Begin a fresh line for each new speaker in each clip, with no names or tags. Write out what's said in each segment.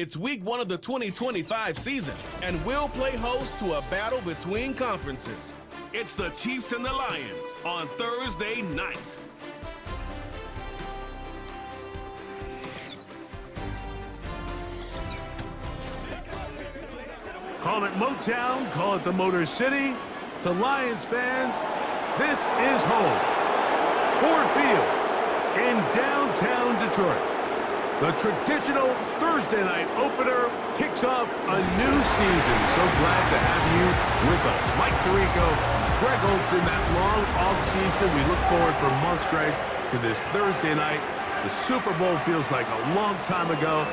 It's week 1 of the 2025 season, and we'll play host to a battle between conferences. It's the Chiefs and the Lions on Thursday night.
Call it Motown, call it the Motor City. To Lions fans, this is home. Ford Field in downtown Detroit. The traditional Thursday night opener kicks off a new season. So glad to have you with us. Mike Tirico, Greg Holtz in that long off-season. We look forward for months, Greg, to this Thursday night. The Super Bowl feels like a long time ago.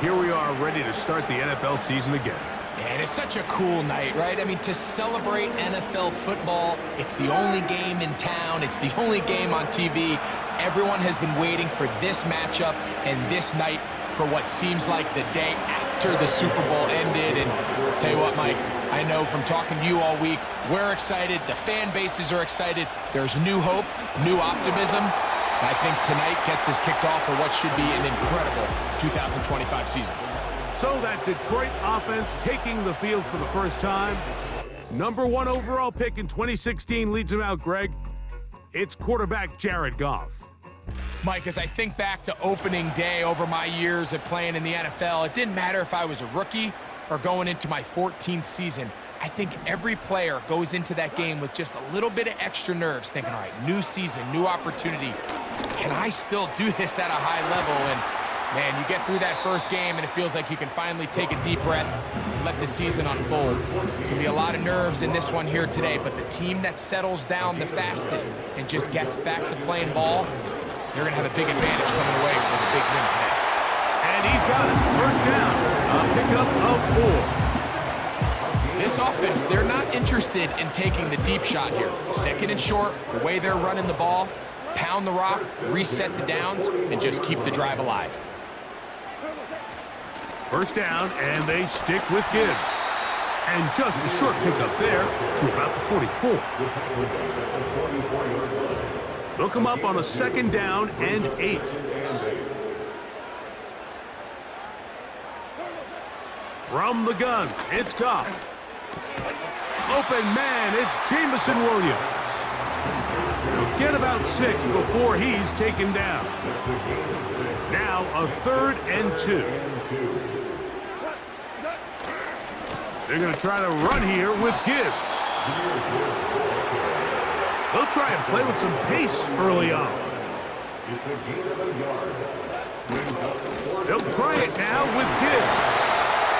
Here we are ready to start the NFL season again.
And it's such a cool night, right? I mean, to celebrate NFL football, it's the only game in town. It's the only game on TV. Everyone has been waiting for this matchup and this night for what seems like the day after the Super Bowl ended. And I'll tell you what, Mike, I know from talking to you all week, we're excited. The fan bases are excited. There's new hope, new optimism. And I think tonight gets us kicked off for what should be an incredible 2025 season.
So that Detroit offense taking the field for the first time. Number 1 overall pick in 2016 leads him out, Greg. It's quarterback Jared Goff.
Mike, as I think back to opening day over my years of playing in the NFL, it didn't matter if I was a rookie or going into my 14th season. I think every player goes into that game with just a little bit of extra nerves, thinking, all right, new season, new opportunity. Can I still do this at a high level? And man, you get through that first game and it feels like you can finally take a deep breath and let the season unfold. There's going to be a lot of nerves in this one here today, but the team that settles down the fastest and just gets back to playing ball, they're going to have a big advantage coming away with a big win today.
And he's got it. First down. A pickup of 4.
This offense, they're not interested in taking the deep shot here. Second and short, the way they're running the ball, pound the rock, reset the downs, and just keep the drive alive.
First down, and they stick with Gibbs. And just a short pickup there to about the 44. They'll come up on a second down and 8. From the gun, it's Goff. Open man, it's Jamison Williams. He'll get about 6 before he's taken down. Now a 3rd and 2. They're going to try to run here with Gibbs. They'll try and play with some pace early on. They'll try it now with Gibbs.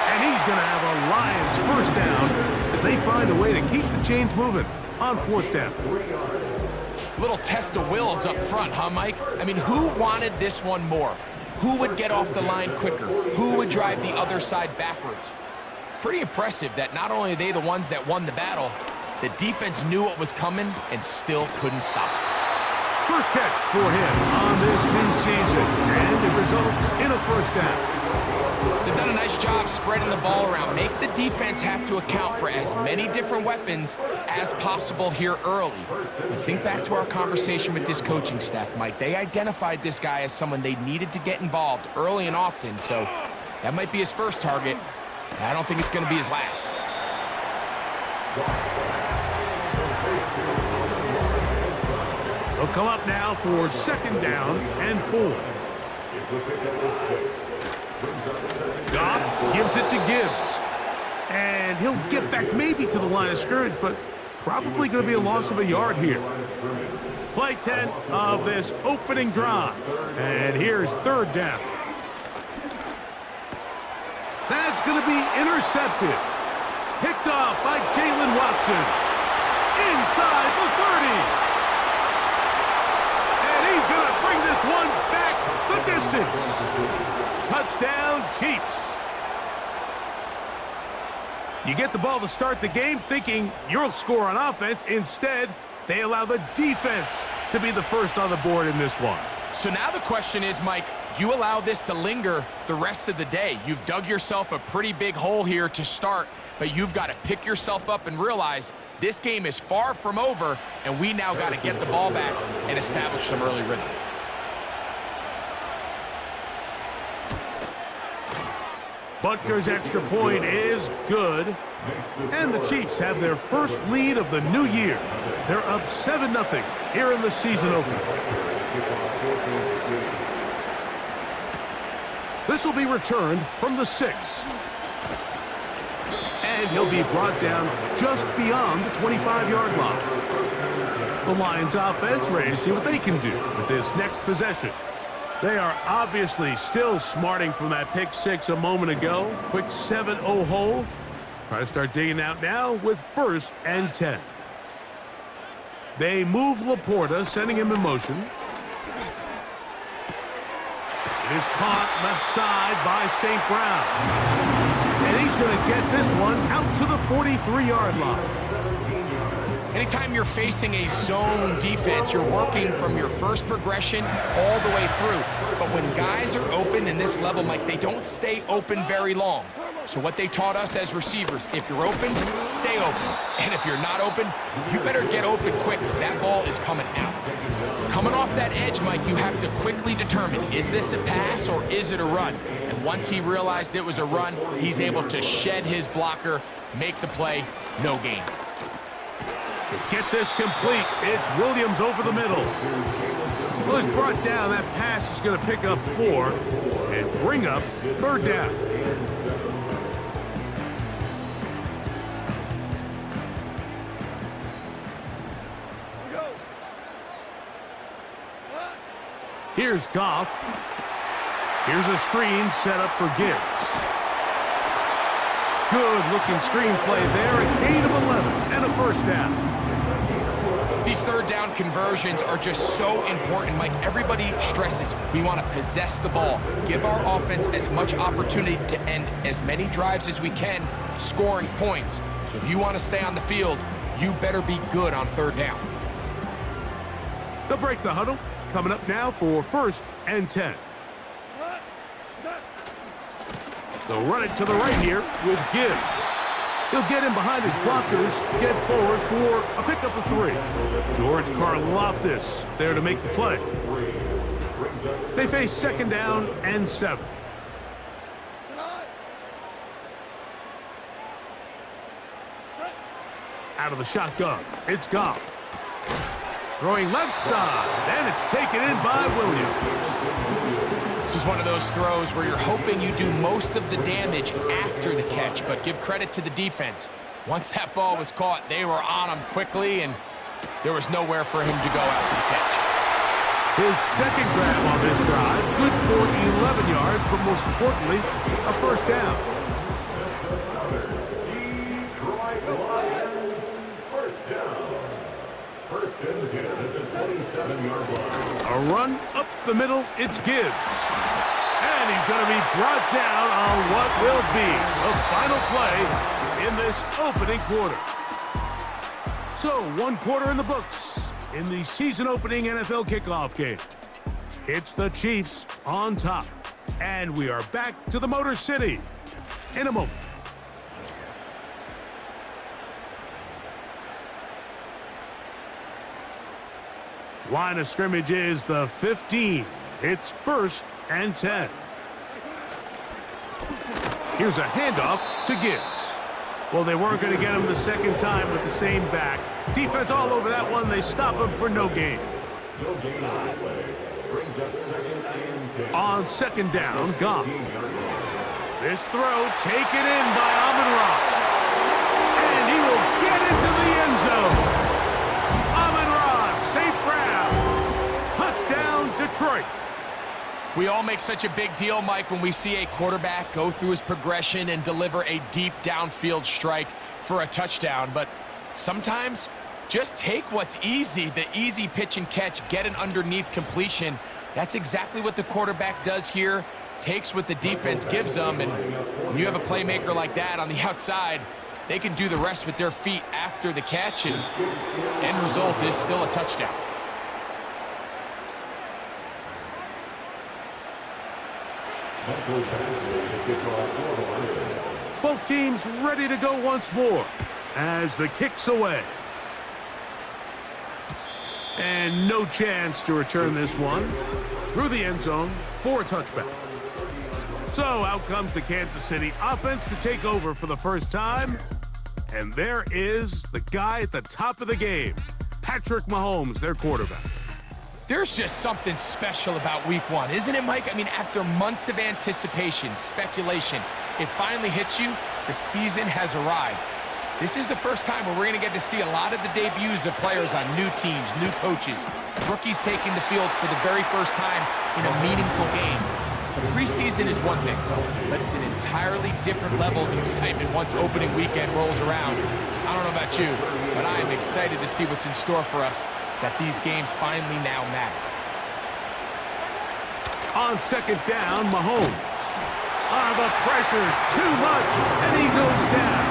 And he's going to have a Lions first down as they find a way to keep the chains moving on 4th down.
Little test of wills up front, huh, Mike? I mean, who wanted this one more? Who would get off the line quicker? Who would drive the other side backwards? Pretty impressive that not only are they the ones that won the battle, the defense knew what was coming and still couldn't stop it.
First catch for him on this new season, and it results in a first down.
They've done a nice job spreading the ball around. Make the defense have to account for as many different weapons as possible here early. And think back to our conversation with this coaching staff, Mike. They identified this guy as someone they needed to get involved early and often, so that might be his first target. I don't think it's going to be his last.
They'll come up now for second down and 4. Goff gives it to Gibbs. And he'll get back maybe to the line of scrimmage, but probably going to be a loss of a yard here. Play 10 of this opening drive. And here's 3rd down. That's going to be intercepted. Picked off by Jalen Watson. Inside the 30. And he's going to bring this one back the distance. Touchdown, Chiefs. You get the ball to start the game thinking you'll score on offense. Instead, they allow the defense to be the first on the board in this one.
So now the question is, Mike, do you allow this to linger the rest of the day? You've dug yourself a pretty big hole here to start, but you've got to pick yourself up and realize this game is far from over, and we now got to get the ball back and establish some early rhythm.
Butker's extra point is good. And the Chiefs have their first lead of the new year. They're up 7-0 here in the season opener. This will be returned from the 6. And he'll be brought down just beyond the 25-yard line. The Lions offense ready to see what they can do with this next possession. They are obviously still smarting from that pick 6 a moment ago. Quick 7-0 hole. Try to start digging out now with 1st and 10. They move Laporta, sending him in motion. It is caught left side by St. Brown. And he's going to get this one out to the 43-yard line.
Anytime you're facing a zone defense, you're working from your first progression all the way through. But when guys are open in this level, Mike, they don't stay open very long. So what they taught us as receivers, if you're open, stay open. And if you're not open, you better get open quick because that ball is coming out. Coming off that edge, Mike, you have to quickly determine, is this a pass or is it a run? And once he realized it was a run, he's able to shed his blocker, make the play, no gain.
Get this complete. It's Williams over the middle. Well, he's brought down. That pass is going to pick up 4 and bring up 3rd down. Here's Goff. Here's a screen set up for Gibbs. Good-looking screenplay there, a gain of 11 and a 1st down.
These 3rd down conversions are just so important, Mike. Everybody stresses we want to possess the ball, give our offense as much opportunity to end as many drives as we can, scoring points. So if you want to stay on the field, you better be good on 3rd down.
They'll break the huddle. Coming up now for 1st and 10. They'll run it to the right here with Gibbs. He'll get in behind his blockers, get forward for a pickup of 3. George Karlaftis there to make the play. They face 2nd down and 7. Out of the shotgun, it's Goff. Throwing left side, and it's taken in by Williams.
This is one of those throws where you're hoping you do most of the damage after the catch, but give credit to the defense. Once that ball was caught, they were on him quickly, and there was nowhere for him to go after the catch.
His 2nd grab on this drive, good for 11 yards, but most importantly, a 1st down. A run up the middle, it's Gibbs. And he's going to be brought down on what will be the final play in this opening quarter. So, 1 quarter in the books in the season-opening NFL kickoff game. It's the Chiefs on top. And we are back to the Motor City in a moment. Line of scrimmage is the 15. It's 1st and 10. Here's a handoff to Gibbs. Well, they weren't going to get him the 2nd time with the same back. Defense all over that one. They stop him for no gain. On 2nd down, Goff. This throw taken in by Amon-Ra. And he will get into the end zone. Amon-Ra, St. Brown. Touchdown, Detroit.
We all make such a big deal, Mike, when we see a quarterback go through his progression and deliver a deep downfield strike for a touchdown. But sometimes just take what's easy, the easy pitch and catch, get an underneath completion. That's exactly what the quarterback does here, takes what the defense gives them, and when you have a playmaker like that on the outside, they can do the rest with their feet after the catch, and end result is still a touchdown.
Both teams ready to go once more as the kick's away. And no chance to return this one through the end zone for a touchback. So out comes the Kansas City offense to take over for the first time. And there is the guy at the top of the game, Patrick Mahomes, their quarterback.
There's just something special about week one, isn't it, Mike? I mean, after months of anticipation, speculation, it finally hits you. The season has arrived. This is the first time where we're going to get to see a lot of the debuts of players on new teams, new coaches, rookies taking the field for the very first time in a meaningful game. The preseason is one thing, but it's an entirely different level of excitement once opening weekend rolls around. I don't know about you, but I am excited to see what's in store for us, that these games finally now matter.
On second down, Mahomes. The pressure, too much, and he goes down.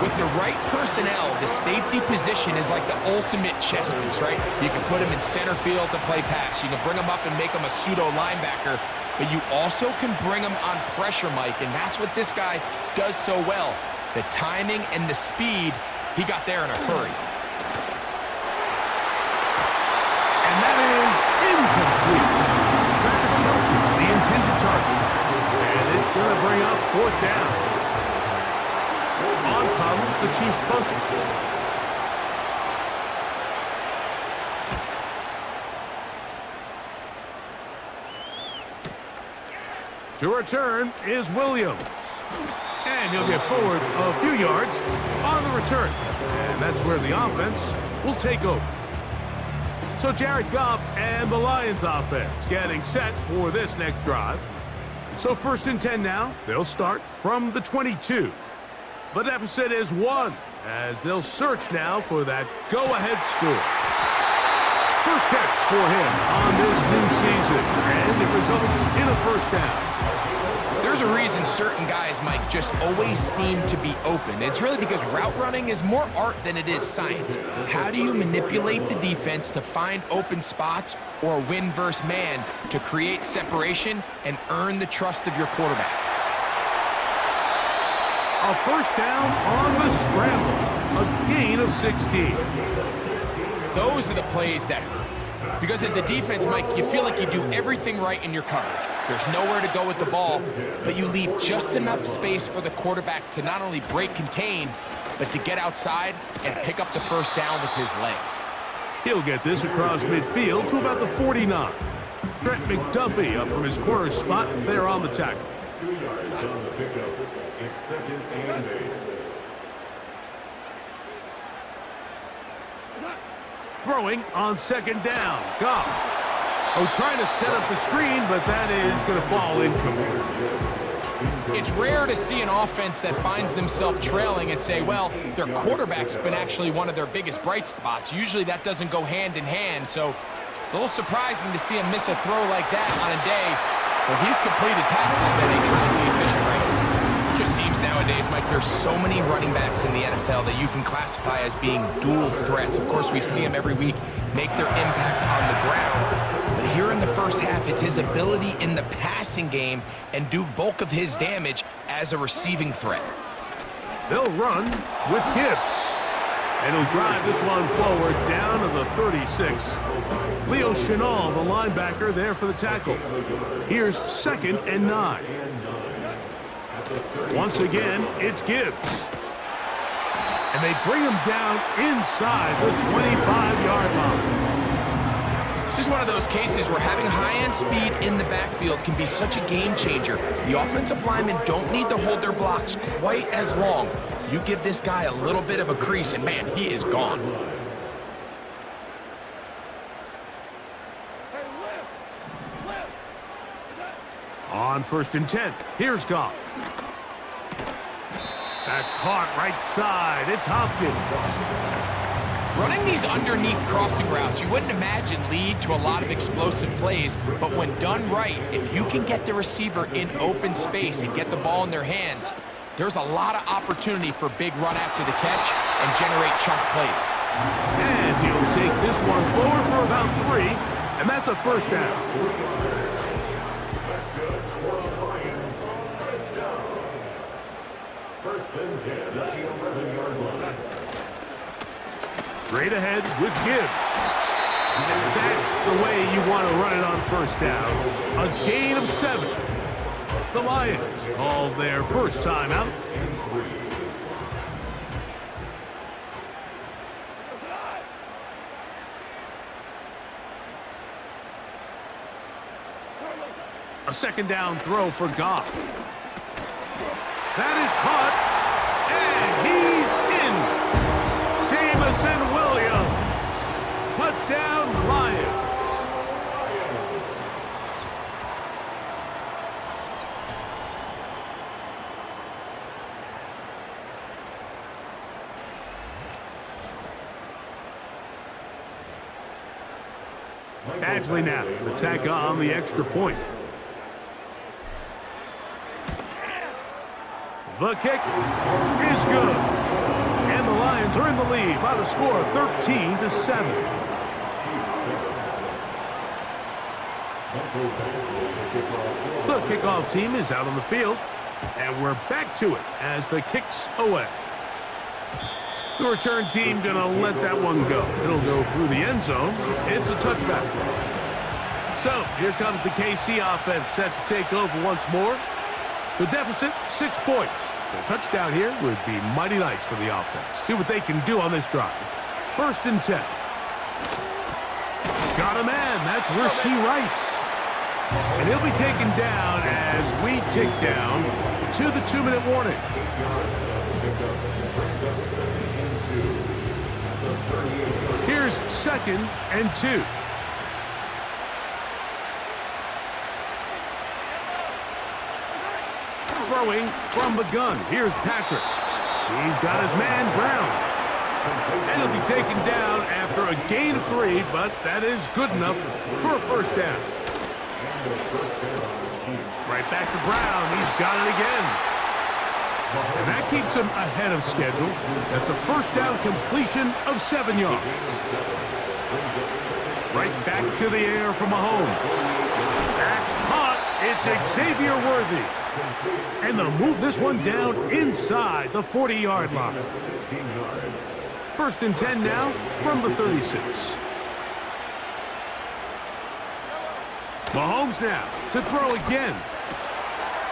With the right personnel, the safety position is like the ultimate chess piece, right? You can put him in center field to play pass. You can bring him up and make him a pseudo linebacker, but you also can bring him on pressure, Mike, and that's what this guy does so well. The timing and the speed, he got there in a hurry.
And that is incomplete. Travis Kelce, the intended target. And it's going to bring up fourth down. On comes the Chiefs punter. To return is Williams. And he'll get forward a few yards on the return. And that's where the offense will take over. So Jared Goff and the Lions offense getting set for this next drive. So 1st and 10 now. They'll start from the 22. The deficit is 1 as they'll search now for that go-ahead score. First catch for him on this new season, and it results in a first down.
There's a reason certain guys, Mike, just always seem to be open. It's really because route running is more art than it is science. How do you manipulate the defense to find open spots or win versus man to create separation and earn the trust of your quarterback?
A first down on the scramble. A gain of 16.
Those are the plays that hurt. Because as a defense, Mike, you feel like you do everything right in your coverage. There's nowhere to go with the ball, but you leave just enough space for the quarterback to not only break contain, but to get outside and pick up the first down with his legs.
He'll get this across midfield to about the 49. Trent McDuffie up from his corner spot there on the tackle.
2 yards on the pickup. It's 2nd and 8.
Throwing on 2nd down. Goff. Trying to set up the screen, but that is going to fall incomplete.
It's rare to see an offense that finds themselves trailing and say, well, their quarterback's been actually one of their biggest bright spots. Usually that doesn't go hand in hand, so it's a little surprising to see him miss a throw like that on a day where he's completed passes at a highly efficient rate. It just seems nowadays, Mike, there's so many running backs in the NFL that you can classify as being dual threats. Of course, we see them every week make their impact on the ground. But here in the first half, it's his ability in the passing game and do bulk of his damage as a receiving threat.
They'll run with Gibbs. And he'll drive this one forward down to the 36. Leo Chenal, the linebacker, there for the tackle. Here's 2nd and 9. Once again, it's Gibbs. And they bring him down inside the 25-yard line.
This is one of those cases where having high-end speed in the backfield can be such a game changer. The offensive linemen don't need to hold their blocks quite as long. You give this guy a little bit of a crease, and man, he is gone.
On 1st and 10, here's Goff. That's caught right side. It's Hopkins.
Running these underneath crossing routes, you wouldn't imagine lead to a lot of explosive plays, but when done right, if you can get the receiver in open space and get the ball in their hands, there's a lot of opportunity for big run after the catch and generate chunk plays.
And he'll take this one forward for about 3, and that's a first down. Straight ahead with Gibbs. And that's the way you want to run it on first down. A gain of 7. The Lions call their first timeout. A second down throw for Goff. That is caught, and he's in. Jamison Williams. Touchdown, Lions. Badgley now, the tack on the extra point. The kick is good. And the Lions are in the lead by the score of 13-7. The kickoff team is out on the field. And we're back to it as the kick's away. The return team gonna let that one go. It'll go through the end zone. It's a touchback. So here comes the KC offense set to take over once more. The deficit, 6 points. A touchdown here would be mighty nice for the offense. See what they can do on this drive. 1st and 10. Got a man. That's Rashee Rice. And he'll be taken down as we tick down to the 2-minute warning. Here's 2nd and 2. Throwing from the gun. Here's Patrick. He's got his man Brown. And he'll be taken down after a gain of 3, but that is good enough for a 1st down. Right back to Brown. He's got it again. And that keeps him ahead of schedule. That's a 1st down completion of 7 yards. Right back to the air for Mahomes. That's caught. It's Xavier Worthy. And they'll move this one down inside the 40-yard line. 1st and 10 now from the 36. Mahomes now to throw again.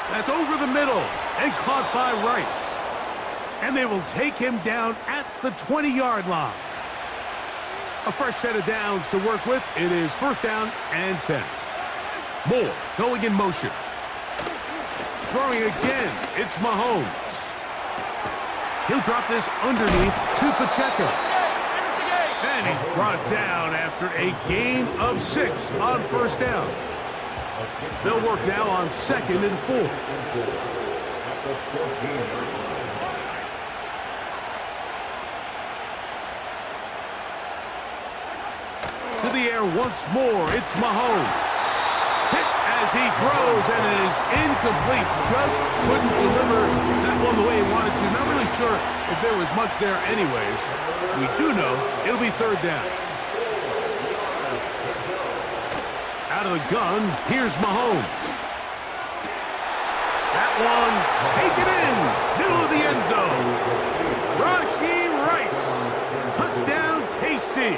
That's over the middle and caught by Rice. And they will take him down at the 20-yard line. A fresh set of downs to work with. It is 1st down and 10. Moore going in motion. Throwing again, it's Mahomes. He'll drop this underneath to Pacheco. And he's brought down after a gain of 6 on 1st down. They'll work now on 2nd and 4. To the air once more, it's Mahomes. Hit as he throws, and it is incomplete. Just couldn't deliver that one the way he wanted to. Not really sure if there was much there anyways. We do know it'll be 3rd down. Out of the gun, here's Mahomes. That one taken in, middle of the end zone. Rashee Rice, touchdown KC.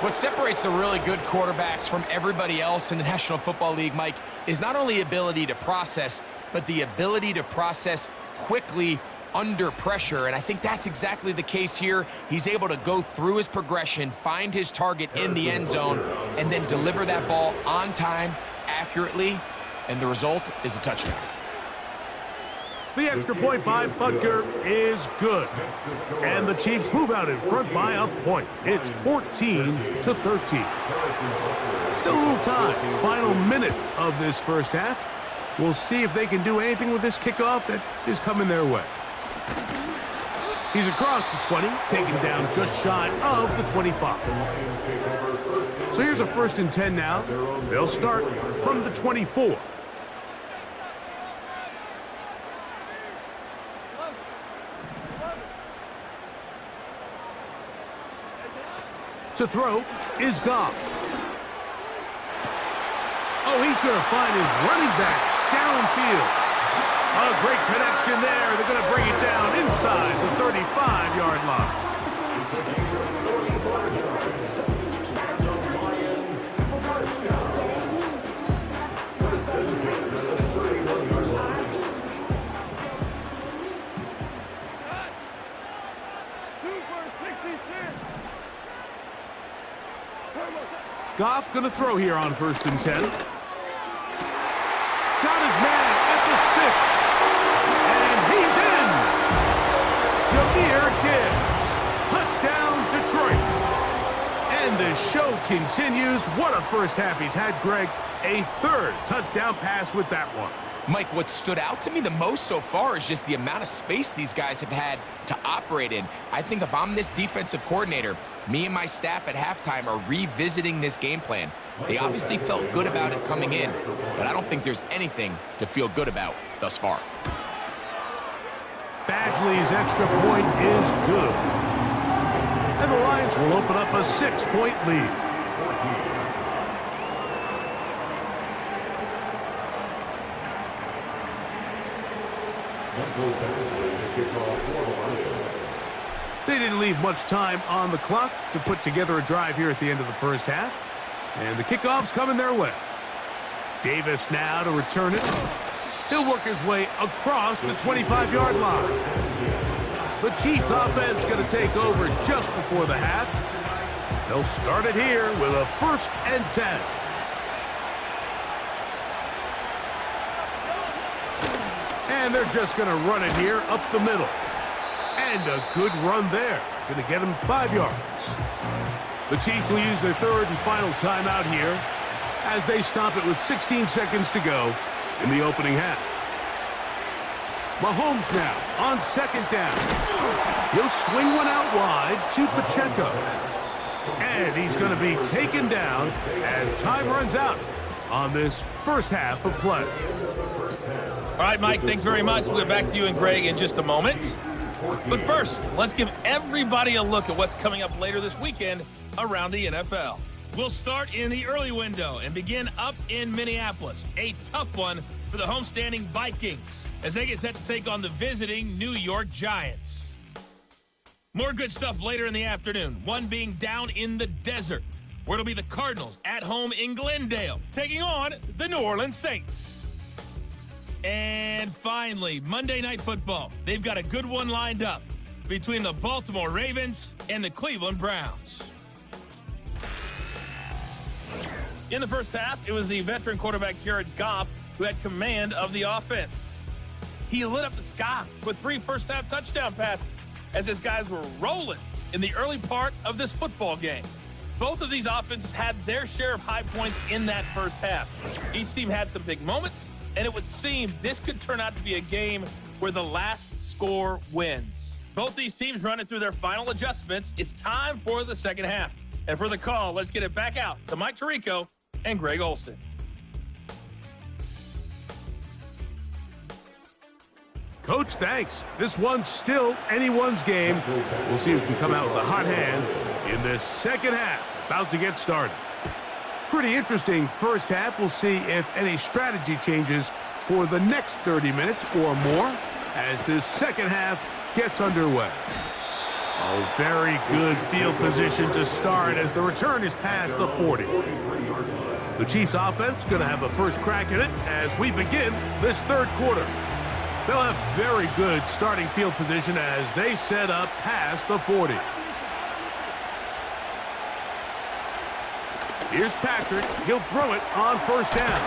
What separates the really good quarterbacks from everybody else in the National Football League, Mike, is not only ability to process, but the ability to process quickly under pressure. And I think that's exactly the case here. He's able to go through his progression, find his target in the end zone, and then deliver that ball on time, accurately, and the result is a touchdown.
The extra point by Butker is good. And the Chiefs move out in front by a point. It's 14-13. Still a little time. Final minute of this 1st half. We'll see if they can do anything with this kickoff that is coming their way. He's across the 20, taken down just shy of the 25. So here's a 1st and 10 now. They'll start from the 24. To throw is Goff. Oh, he's going to find his running back downfield. A great connection there. They're going to bring it down inside the 35-yard line. Goff going to throw here on 1st and 10. Got his man at the 6. And he's in. Jahmyr Gibbs. Touchdown, Detroit. And the show continues. What a first half he's had, Greg. A 3rd touchdown pass with that one.
Mike, what stood out to me the most so far is just the amount of space these guys have had to operate in. I think if I'm this defensive coordinator, me and my staff at halftime are revisiting this game plan. They obviously felt good about it coming in, but I don't think there's anything to feel good about thus far.
Badgley's extra point is good. And the Lions will open up a 6-point lead. They didn't leave much time on the clock to put together a drive here at the end of the first half. And the kickoff's coming their way. Davis now to return it. He'll work his way across the 25-yard line. The Chiefs offense going to take over just before the half. They'll start it here with a 1st and 10. And they're just going to run it here up the middle. And a good run there. Going to get him 5 yards. The Chiefs will use their 3rd and final timeout here as they stop it with 16 seconds to go in the opening half. Mahomes now on 2nd down. He'll swing one out wide to Pacheco. And he's going to be taken down as time runs out on this first half of play.
All right, Mike, thanks very much. We'll get back to you and Greg in just a moment. But first, let's give everybody a look at what's coming up later this weekend around the NFL. We'll start in the early window and begin up in Minneapolis. A tough one for the homestanding Vikings as they get set to take on the visiting New York Giants. More good stuff later in the afternoon, one being down in the desert, where it'll be the Cardinals at home in Glendale, taking on the New Orleans Saints. And finally, Monday Night Football. They've got a good one lined up between the Baltimore Ravens and the Cleveland Browns. In the first half, it was the veteran quarterback Jared Goff who had command of the offense. He lit up the sky with 3 first-half touchdown passes as his guys were rolling in the early part of this football game. Both of these offenses had their share of high points in that first half. Each team had some big moments, and it would seem this could turn out to be a game where the last score wins. Both these teams running through their final adjustments. It's time for the second half. And for the call, let's get it back out to Mike Tirico and Greg Olsen.
Coach, thanks. This one's still anyone's game. We'll see who can come out with a hot hand in this second half. About to get started. Pretty interesting first half. We'll see if any strategy changes for the next 30 minutes or more as this second half gets underway. Oh, very good field position to start as the return is past the 40. The Chiefs offense going to have a first crack at it as we begin this 3rd quarter. They'll have very good starting field position as they set up past the 40. Here's Patrick. He'll throw it on 1st down.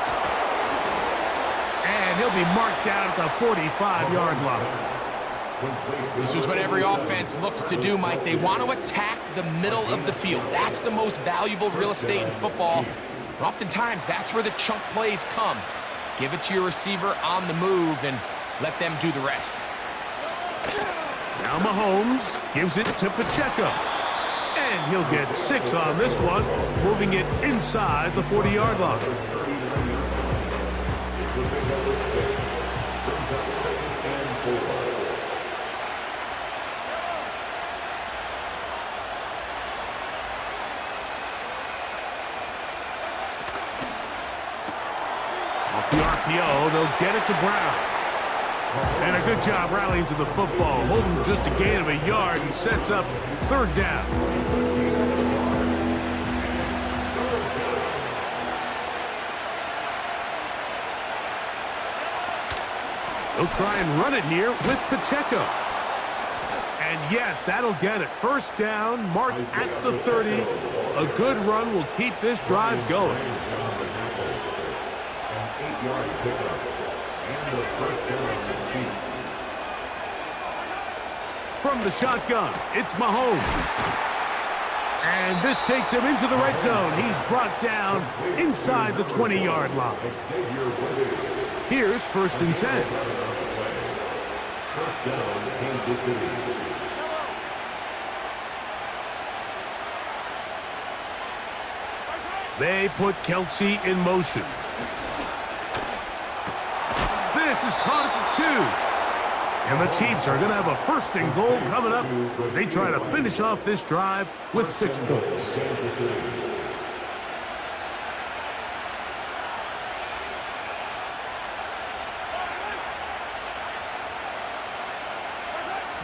And he'll be marked down at the 45-yard line.
This is what every offense looks to do, Mike. They want to attack the middle of the field. That's the most valuable real estate in football. And oftentimes, that's where the chunk plays come. Give it to your receiver on the move and let them do the rest.
Now Mahomes gives it to Pacheco. And he'll get 6 on this one, moving it inside the 40-yard line. Off the RPO, they'll get it to Brown. And a good job rallying to the football, holding just a gain of a yard and sets up 3rd down. He'll try and run it here with Pacheco. And yes, that'll get it. First down, marked at the 30. A good run will keep this drive going.
An 8-yard pickup. And the first down on the Chiefs.
From the shotgun, it's Mahomes. And this takes him into the red zone. He's brought down inside the 20-yard line. Here's 1st and 10.
First down, Kansas City.
They put Kelsey in motion. This is caught at the 2. And the Chiefs are going to have a 1st and goal coming up as they try to finish off this drive with 6 points.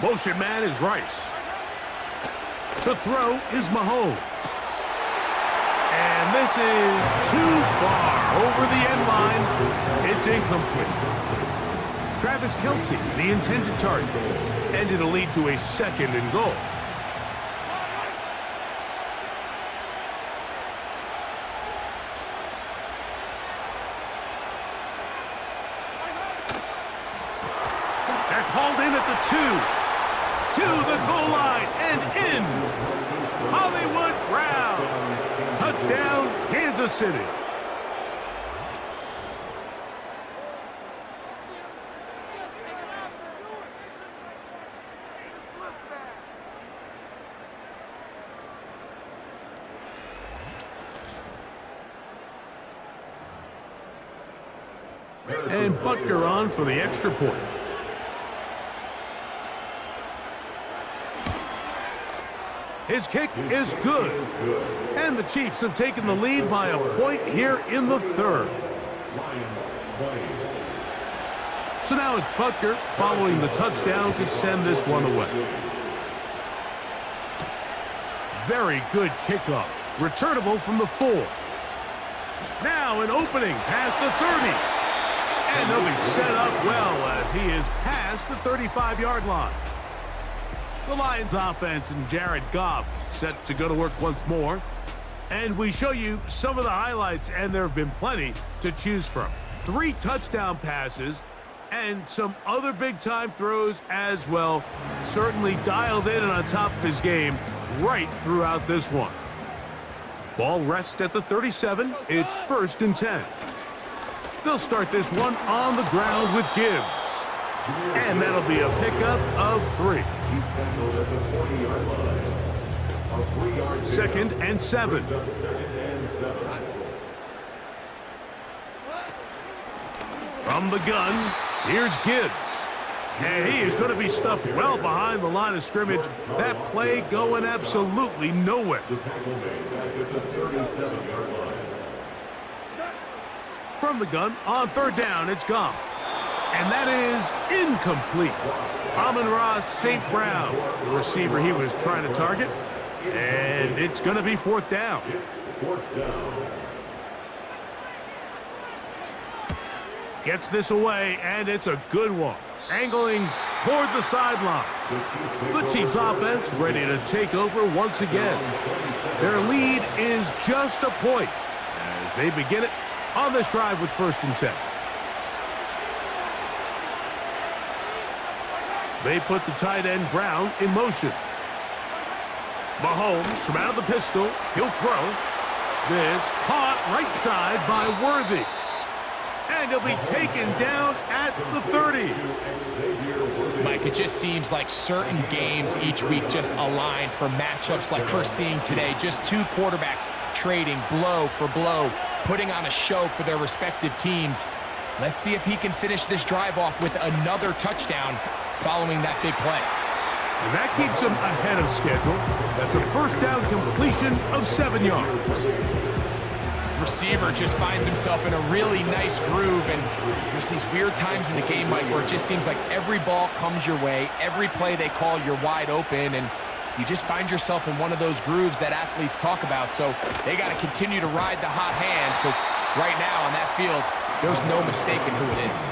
Motion man is Rice. To throw is Mahomes. And this is too far over the end line. It's incomplete. Travis Kelsey, the intended target, and it'll lead to a 2nd and goal. That's hauled in at the 2. To the goal line and in. Hollywood Brown. Touchdown, Kansas City. And Butker on for the extra point. His kick is good. And the Chiefs have taken the lead by a point here in the 3rd. So now it's Butker following the touchdown to send this one away. Very good kickoff. Returnable from the 4. Now an opening past the 30. And they'll be set up well as he is past the 35-yard line. The Lions offense and Jared Goff set to go to work once more. And we show you some of the highlights, and there have been plenty to choose from. 3 touchdown passes and some other big-time throws as well. Certainly dialed in and on top of his game right throughout this one. Ball rests at the 37. It's 1st and 10. They'll start this one on the ground with Gibbs. And that'll be a pickup of 3.
He's tackled at the 40-yard line. A 3-yard
2nd and 7. From the gun, here's Gibbs. And he is going to be stuffed well behind the line of scrimmage. That play going absolutely nowhere.
The tackle made back at the 37-yard line.
From the gun, on 3rd down, it's Goff. And that is incomplete. Amon-Ra St. Brown, the receiver he was trying to target. And it's going to be 4th down.
It's 4th down.
Gets this away, and it's a good one. Angling toward the sideline. The Chiefs offense ready to take over once again. Their lead is just a point as they begin it on this drive with 1st and 10. They put the tight end Brown in motion. Mahomes from out of the pistol. He'll throw. This caught right side by Worthy. And he'll be taken down at the 30.
Mike, it just seems like certain games each week just align for matchups like we're seeing today. Just 2 quarterbacks trading blow for blow, putting on a show for their respective teams. Let's see if he can finish this drive off with another touchdown following that big play.
And that keeps him ahead of schedule. That's a 1st down completion of 7 yards.
Receiver just finds himself in a really nice groove, and there's these weird times in the game, Mike, where it just seems like every ball comes your way, every play they call, you're wide open, and you just find yourself in one of those grooves that athletes talk about. So they got to continue to ride the hot hand, because right now on that field, there's no mistaking who it is.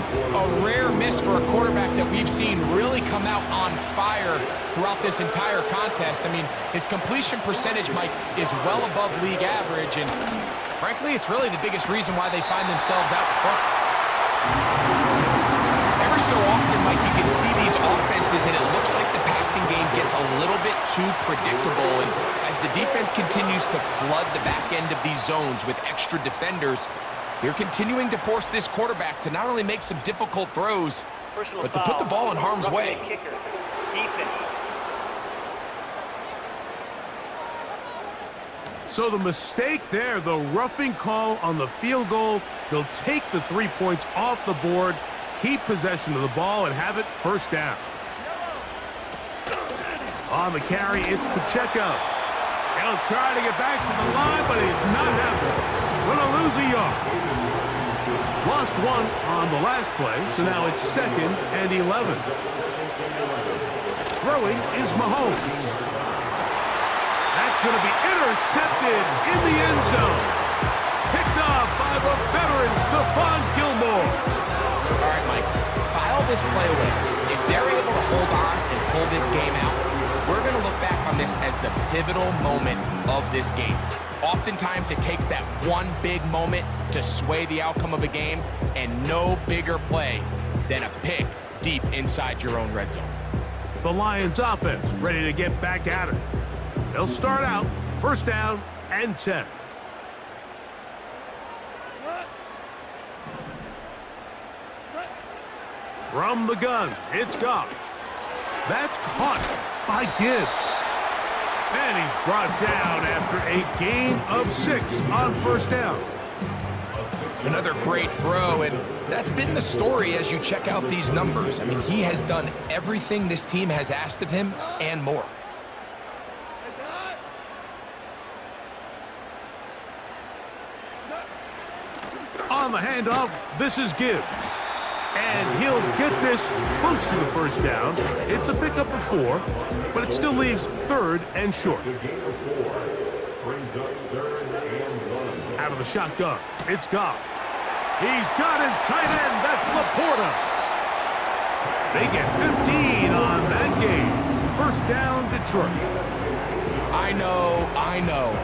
A rare miss for a quarterback that we've seen really come out on fire throughout this entire contest. I mean, his completion percentage, Mike, is well above league average, and frankly, it's really the biggest reason why they find themselves out in front. Every so often, Mike, you can see these offenses, and it looks like the passing game gets a little bit too predictable, and as the defense continues to flood the back end of these zones with extra defenders, they're continuing to force this quarterback to not only make some difficult throws, but to put the ball in harm's way.
So the mistake there, the roughing call on the field goal, they'll take the 3 points off the board, keep possession of the ball, and have it first down. On the carry, it's Pacheco. He'll try to get back to the line, but he's not happening. Gonna lose a yard. Lost one on the last play, so now it's 2nd and 11. Throwing is Mahomes. That's going to be intercepted in the end zone. Picked off by the veteran Stephon Gilmore.
All right, Mike, file this play away. If they're able to hold on and pull this game out, we're going to look back on this as the pivotal moment of this game. Oftentimes, it takes that one big moment to sway the outcome of a game, and no bigger play than a pick deep inside your own red zone.
The Lions offense ready to get back at it. They'll start out first down and 10. From the gun, it's Goff. That's caught by Gibbs. And he's brought down after a gain of 6 on first down.
Another great throw, and that's been the story as you check out these numbers. I mean, he has done everything this team has asked of him and more.
On the handoff, this is Gibbs. And he'll get this close to the first down. It's a pickup of 4, but it still leaves 3rd and short. Out of the shotgun, it's Goff. He's got his tight end. That's Laporta. They get 15 on that game. First down, Detroit.
I know,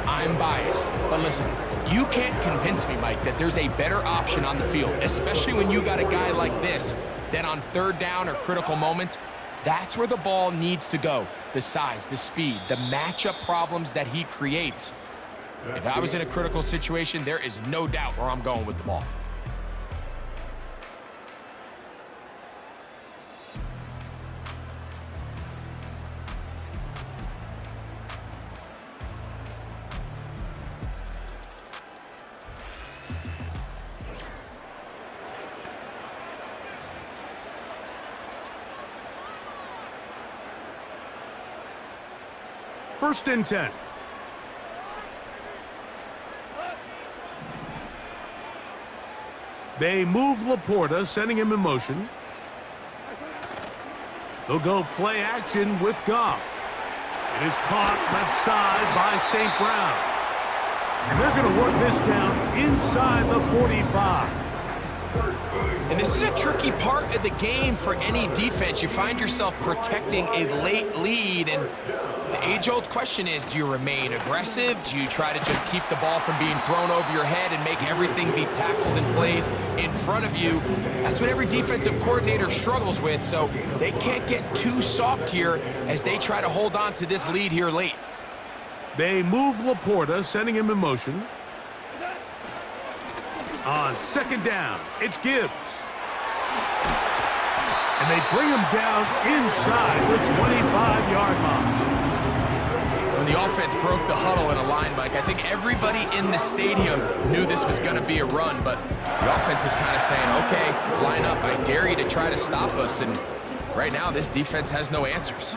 I'm biased, but listen, you can't convince me, Mike, that there's a better option on the field, especially when you got a guy like this, than on third down or critical moments. That's where the ball needs to go. The size, the speed, the matchup problems that he creates. If I was in a critical situation, there is no doubt where I'm going with the ball.
First and 10. They move Laporta, sending him in motion. They'll go play action with Goff. It is caught left side by St. Brown. And they're going to work this down inside the 45.
And this is a tricky part of the game for any defense. You find yourself protecting a late lead, and the age-old question is, do you remain aggressive? Do you try to just keep the ball from being thrown over your head and make everything be tackled and played in front of you? That's what every defensive coordinator struggles with, so they can't get too soft here as they try to hold on to this lead here late.
They move Laporta, sending him in motion. On second down, it's Gibbs. And they bring him down inside the 25-yard line.
When the offense broke the huddle in a line, Mike, I think everybody in the stadium knew this was going to be a run, but the offense is kind of saying, okay, line up, I dare you to try to stop us, and right now this defense has no answers.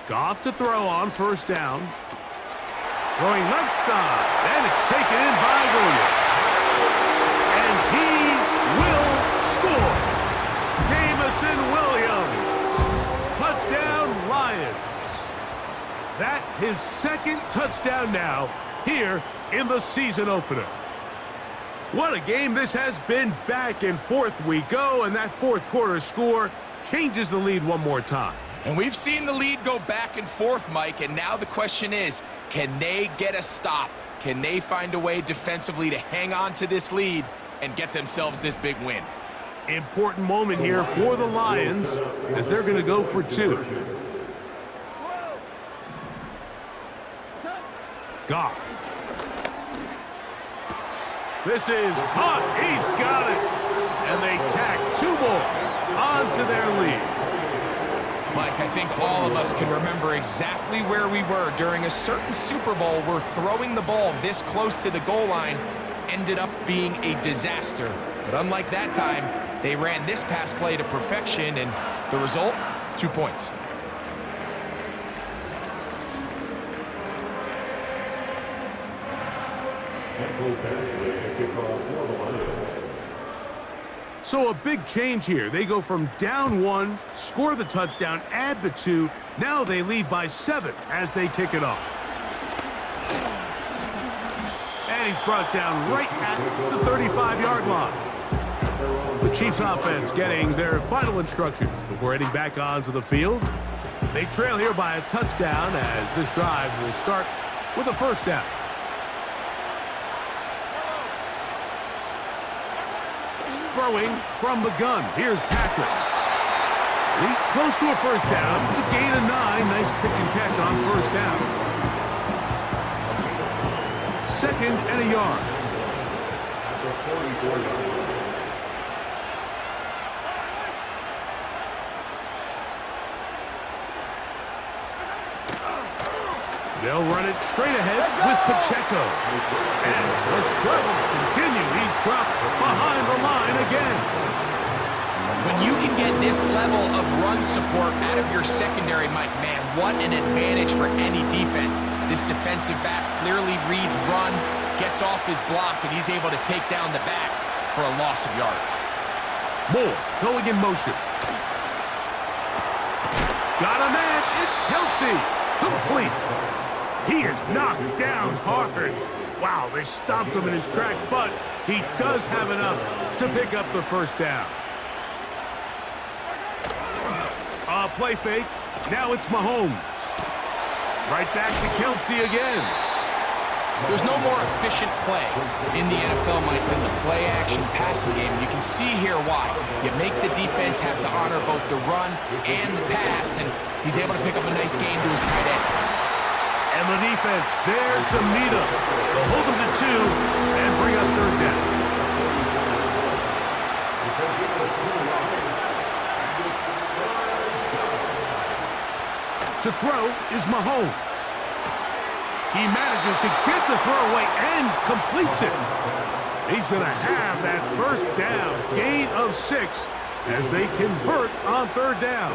Goff to throw on first down. Throwing left side, and it's taken in by Williams. And he will score. Jamison Williams. Touchdown, Lions. That his second touchdown now here in the season opener. What a game this has been. Back and forth we go, and that fourth quarter score changes the lead one more time.
And we've seen the lead go back and forth, Mike, and now the question is, can they get a stop? Can they find a way defensively to hang on to this lead and get themselves this big win?
Important moment here for the Lions as they're going to go for two. Goff. This is caught. He's got it. And they tack two more onto their lead.
Mike, I think all of us can remember exactly where we were during a certain Super Bowl where throwing the ball this close to the goal line ended up being a disaster. But unlike that time, they ran this pass play to perfection, and the result, 2 points.
So a big change here. They go from down 1, score the touchdown, add the 2. Now they lead by 7 as they kick it off. And he's brought down right at the 35-yard line. The Chiefs offense getting their final instructions before heading back onto the field. They trail here by a touchdown as this drive will start with a first down. Throwing from the gun. Here's Patrick. He's close to a first down. It's a gain of 9. Nice pitch and catch on first down. Second and a yard. They'll run it straight ahead with Pacheco. And the struggles continue. He's dropped behind the line again.
When you can get this level of run support out of your secondary, Mike, man, what an advantage for any defense. This defensive back clearly reads run, gets off his block, and he's able to take down the back for a loss of yards.
Moore going in motion. Got a man. It's Kelsey. Complete. He is knocked down hard. Wow, they stomped him in his tracks, but he does have enough to pick up the first down. Play fake. Now it's Mahomes. Right back to Kelsey again.
There's no more efficient play in the NFL, Mike, than the play-action passing game. You can see here why. You make the defense have to honor both the run and the pass, and he's able to pick up a nice gain to his tight end.
And the defense there to meet him. They'll hold him to 2 and bring up third down. To throw is Mahomes. He manages to get the throw away and completes it. He's going to have that first down, gain of 6 as they convert on third down.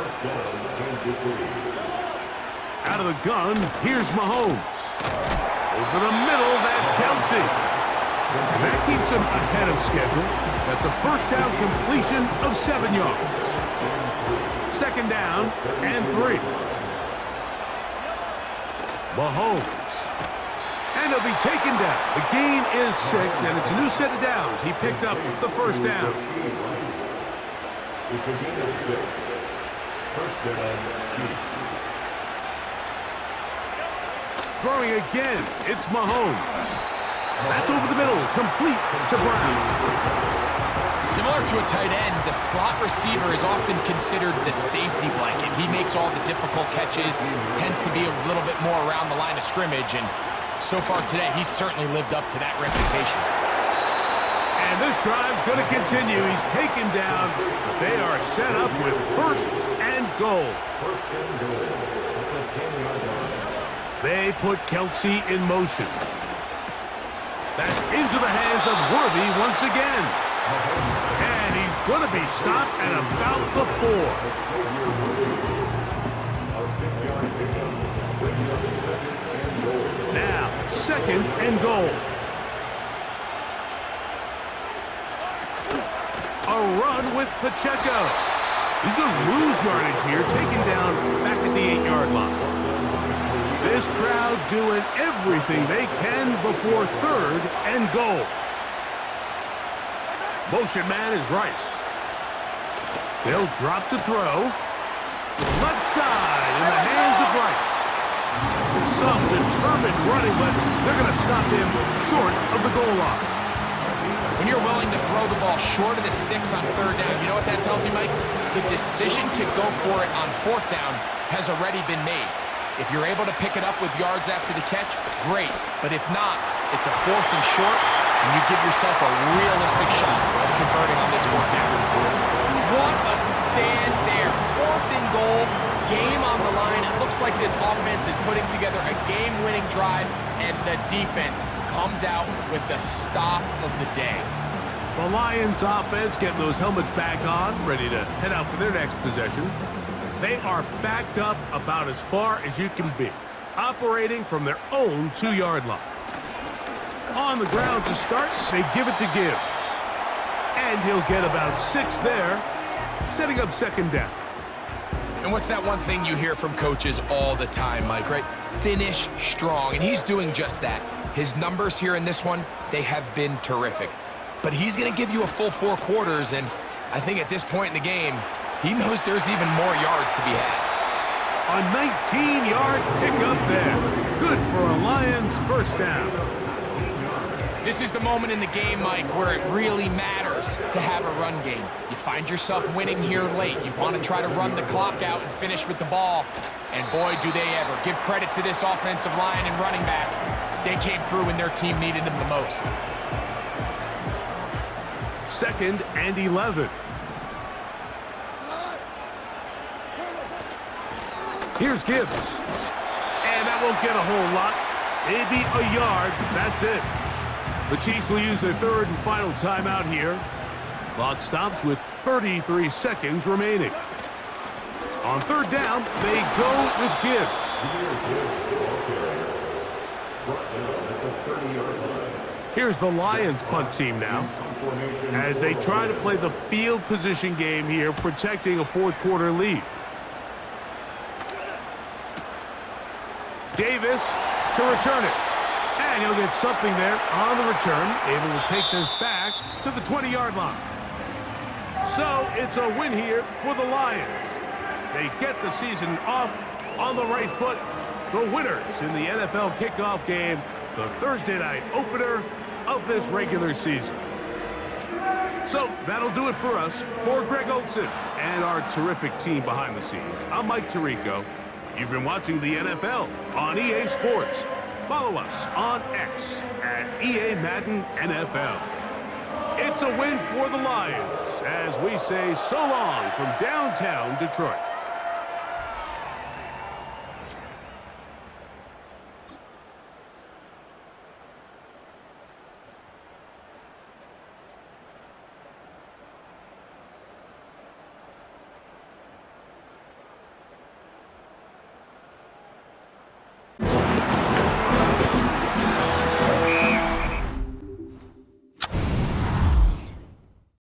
Out of the gun, here's Mahomes. Over the middle, that's Kelsey. And that keeps him ahead of schedule. That's a first down completion of 7 yards. Second down and 3. Mahomes. And he'll be taken down. The gain is 6, and it's a new set of downs. He picked up the first down.
It's a gain of 6. First down, Chiefs.
Throwing again, it's Mahomes. That's over the middle, complete to Brown.
Similar to a tight end, the slot receiver is often considered the safety blanket. He makes all the difficult catches, tends to be a little bit more around the line of scrimmage, and so far today, he's certainly lived up to that reputation.
And this drive's going to continue. He's taken down. They are set up with first and goal.
First and goal. At the 10-yard line.
They put Kelsey in motion. That's into the hands of Worthy once again. And he's going to be stopped at about the 4.
A 6-yard pickup brings up second and goal.
Now, second and goal. A run with Pacheco. He's going to lose yardage here, taken down back at the 8-yard line. This crowd doing everything they can before 3rd and goal. Motion man is Rice. They'll drop to throw. Left side in the hands of Rice. Some determined running, but they're going to stop him short of the goal line.
When you're willing to throw the ball short of the sticks on 3rd down, you know what that tells you, Mike? The decision to go for it on 4th down has already been made. If you're able to pick it up with yards after the catch, great. But if not, it's a 4th and short, and you give yourself a realistic shot of converting on this 4th down. What a stand there. 4th and goal, game on the line. It looks like this offense is putting together a game-winning drive, and the defense comes out with the stop of the day.
The Lions offense getting those helmets back on, ready to head out for their next possession. They are backed up about as far as you can be, operating from their own 2-yard line. On the ground to start, they give it to Gibbs. And he'll get about 6 there, setting up 2nd down.
And what's that one thing you hear from coaches all the time, Mike, right? Finish strong, and he's doing just that. His numbers here in this one, they have been terrific. But he's going to give you a full 4 quarters, and I think at this point in the game, he knows there's even more yards to be had.
A 19-yard pickup there. Good for a Lions 1st down.
This is the moment in the game, Mike, where it really matters to have a run game. You find yourself winning here late. You want to try to run the clock out and finish with the ball. And boy, do they ever. Give credit to this offensive line and running back. They came through when their team needed them the most.
2nd and 11. Here's Gibbs. And that won't get a whole lot. Maybe a yard. That's it. The Chiefs will use their 3rd and final timeout here. Clock stops with 33 seconds remaining. On 3rd down, they go with Gibbs. Here's the Lions punt team now, as they try to play the field position game here, protecting a 4th quarter lead. Davis to return it. And he'll get something there on the return, able to take this back to the 20-yard line. So it's a win here for the Lions. They get the season off on the right foot. The winners in the NFL kickoff game, the Thursday night opener of this regular season. So that'll do it for us. For Greg Olson and our terrific team behind the scenes, I'm Mike Tirico. You've been watching the NFL on EA Sports. Follow us on X at EA Madden NFL. It's a win for the Lions as we say so long from downtown Detroit.